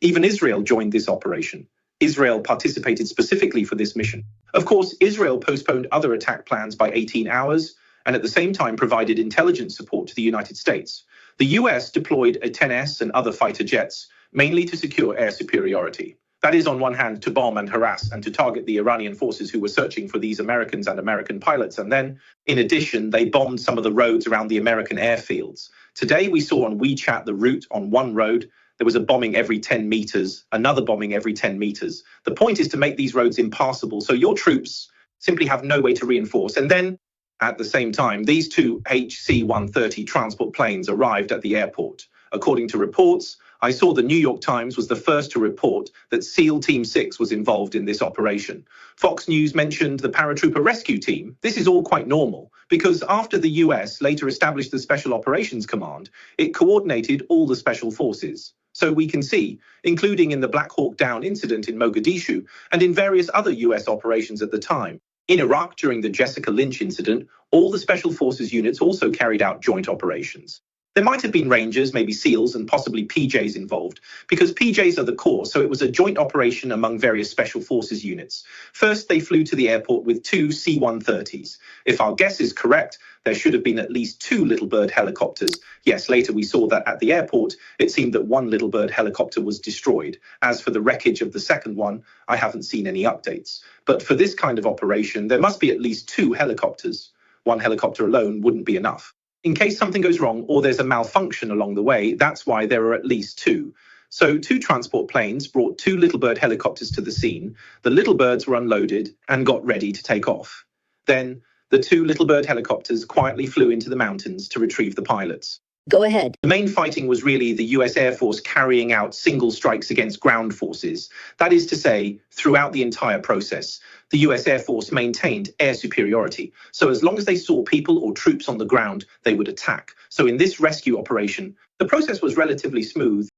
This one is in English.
Even Israel joined this operation. Israel participated specifically for this mission. Of course, Israel postponed other attack plans by 18 hours and at the same time provided intelligence support to the United States. The US deployed a 10S and other fighter jets, mainly to secure air superiority. That is, on one hand, to bomb and harass and to target the Iranian forces who were searching for these Americans and American pilots. And then, in addition, they bombed some of the roads around the American airfields. Today, we saw on WeChat the route on one road. There was a bombing every 10 meters, another bombing every 10 meters. The point is to make these roads impassable, so your troops simply have no way to reinforce. And then, at the same time, these two HC-130 transport planes arrived at the airport. According to reports, I saw the New York Times was the first to report that SEAL Team 6 was involved in this operation. Fox News mentioned the paratrooper rescue team. This is all quite normal, because after the US later established the Special Operations Command, it coordinated all the special forces. So we can see, including in the Black Hawk Down incident in Mogadishu and in various other US operations at the time. In Iraq, during the Jessica Lynch incident, all the Special Forces units also carried out joint operations. There might have been Rangers, maybe SEALs, and possibly PJs involved, because PJs are the core, so it was a joint operation among various Special Forces units. First, they flew to the airport with two C-130s. If our guess is correct, there should have been at least two Little Bird helicopters. Yes, later we saw that at the airport, it seemed that one Little Bird helicopter was destroyed. As for the wreckage of the second one, I haven't seen any updates. But for this kind of operation, there must be at least two helicopters. One helicopter alone wouldn't be enough. In case something goes wrong or there's a malfunction along the way, that's why there are at least two. So two transport planes brought two Little Bird helicopters to the scene. The Little Birds were unloaded and got ready to take off. Then the two Little Bird helicopters quietly flew into the mountains to retrieve the pilots. Go ahead. The main fighting was really the US Air Force carrying out single strikes against ground forces. That is to say, throughout the entire process, the US Air Force maintained air superiority. So as long as they saw people or troops on the ground, they would attack. So in this rescue operation, the process was relatively smooth.